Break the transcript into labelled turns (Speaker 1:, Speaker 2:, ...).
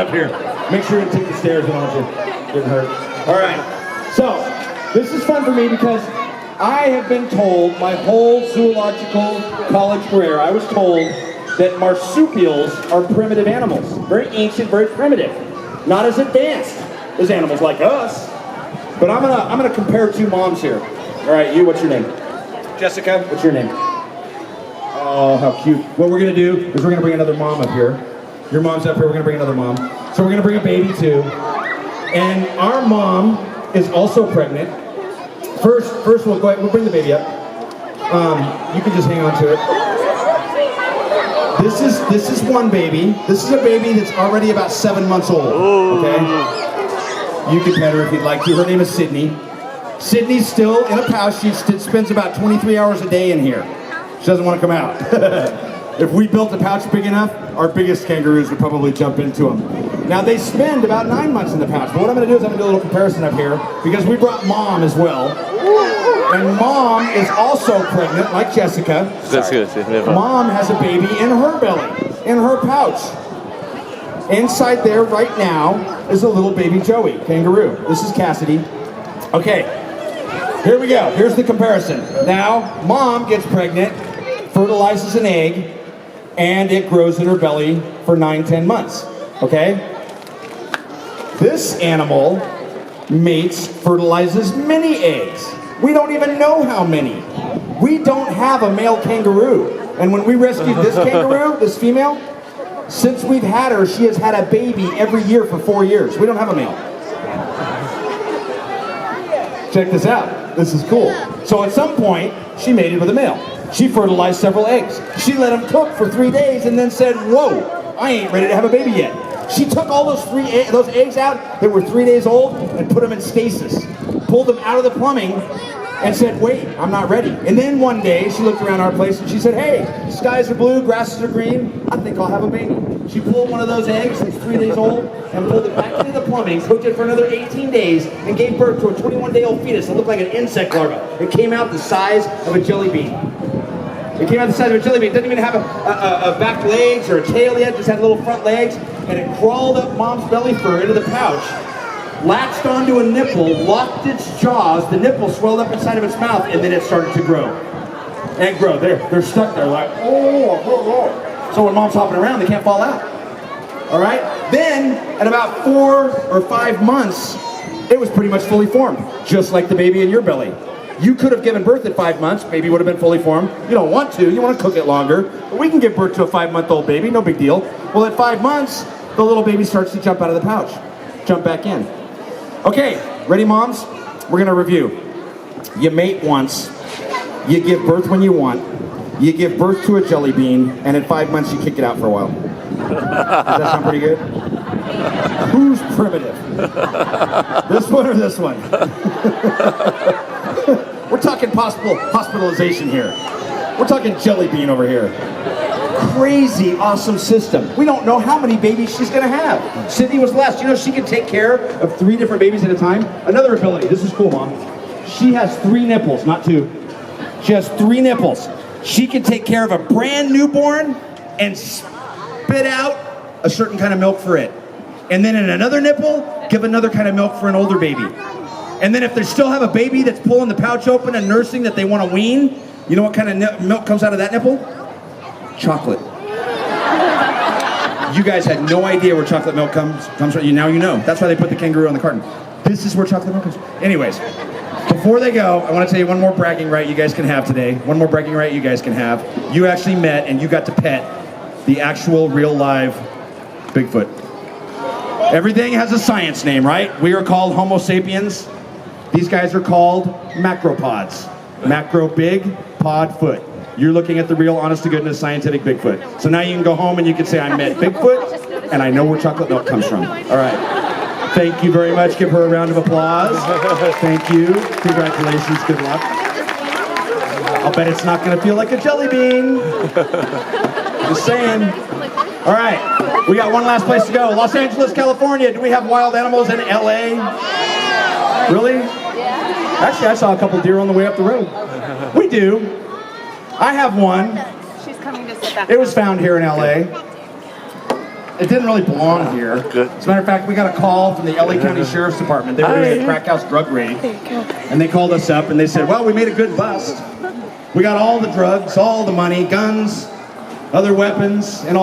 Speaker 1: up here. Make sure you take the stairs and all that. Didn't hurt. All right. So, this is fun for me because I have been told my whole zoological college career, I was told that marsupials are primitive animals. Very ancient, very primitive. Not as advanced as animals like us. But I'm gonna compare two moms here. All right, you, what's your name? Jessica, what's your name? Oh, how cute. What we're gonna do is we're gonna bring another mom up here. Your mom's up here, we're gonna bring another mom. So we're gonna bring a baby too. And our mom is also pregnant. First we'll go ahead, we'll bring the baby up. You can just hang on to it. This is one baby. This is a baby that's already about 7 months old. Okay? You can pet her if you'd like to. Her name is Sydney. Sydney's still in a pouch. She spends about 23 hours a day in here. She doesn't want to come out. If we built a pouch big enough, our biggest kangaroos would probably jump into them. Now they spend about 9 months in the pouch, but what I'm going to do is I'm going to do a little comparison up here because we brought Mom as well. And Mom is also pregnant, like Jessica.
Speaker 2: That's good.
Speaker 1: Mom has a baby in her belly, in her pouch. Inside there right now is a little baby Joey, kangaroo. This is Cassidy. Okay, here we go. Here's the comparison. Now, Mom gets pregnant, fertilizes an egg, and it grows in her belly for 9-10 months. Okay? This animal mates, fertilizes many eggs. We don't even know how many. We don't have a male kangaroo. And when we rescued this kangaroo, this female, since we've had her, she has had a baby every year for 4 years. We don't have a male. Check this out. This is cool. So at some point, she mated with a male. She fertilized several eggs. She let them cook for 3 days and then said, whoa, I ain't ready to have a baby yet. She took all those eggs out that were 3 days old and put them in stasis. Pulled them out of the plumbing and said, wait, I'm not ready. And then one day, she looked around our place and she said, hey, skies are blue, grasses are green, I think I'll have a baby. She pulled one of those eggs that's 3 days old and pulled it back into the plumbing, cooked it for another 18 days, and gave birth to a 21-day-old fetus that looked like an insect larva. It came out the size of a jelly bean. It came out the size of a jelly bean. It didn't even have a back legs or a tail yet, just had little front legs, and it crawled up Mom's belly fur into the pouch, latched onto a nipple, locked its jaws, the nipple swelled up inside of its mouth, and then it started to grow. And grow. They're stuck there like, oh. So when Mom's hopping around, they can't fall out. All right? Then, at about 4 or 5 months, it was pretty much fully formed, just like the baby in your belly. You could have given birth at 5 months, baby would have been fully formed. You don't want to, you want to cook it longer. But we can give birth to a 5-month-old baby, no big deal. Well, at 5 months, the little baby starts to jump out of the pouch. Jump back in. Okay, ready, moms? We're gonna review. You mate once, you give birth when you want, you give birth to a jelly bean, and at 5 months you kick it out for a while. Does that sound pretty good? Who's primitive? This one or this one? We're talking possible hospitalization here. We're talking jelly bean over here. Crazy awesome system. We don't know how many babies she's gonna have. Sydney was last. You know she can take care of 3 different babies at a time? Another ability. This is cool, Mom. She has 3 nipples, not 2. She has 3 nipples. She can take care of a brand newborn and spit out a certain kind of milk for it. And then in another nipple, give another kind of milk for an older baby. And then if they still have a baby that's pulling the pouch open and nursing that they want to wean, you know what kind of milk comes out of that nipple? Chocolate. You guys had no idea where chocolate milk comes from. Now you know. That's why they put the kangaroo on the carton. This is where chocolate milk comes from. Anyways, before they go, I want to tell you one more bragging right you guys can have today. One more bragging right you guys can have. You actually met and you got to pet the actual real live Bigfoot. Everything has a science name, right? We are called Homo sapiens. These guys are called macropods. Macro big, pod foot. You're looking at the real, honest-to-goodness, scientific Bigfoot. So now you can go home and you can say, I met Bigfoot, and I know where chocolate milk comes from. All right. Thank you very much. Give her a round of applause. Thank you. Congratulations. Good luck. I'll bet it's not going to feel like a jelly bean. Just saying. All right. We got one last place to go. Los Angeles, California. Do we have wild animals in LA? Really? Actually, I saw a couple deer on the way up the road. We do. I have one.
Speaker 3: She's coming to sit back.
Speaker 1: It was found here in LA. It didn't really belong here.
Speaker 2: Good.
Speaker 1: As a matter of fact, we got a call from the LA County Sheriff's Department. They were doing a crack house drug raid. And they called us up and they said, well, we made a good bust. We got all the drugs, all the money, guns, other weapons, and all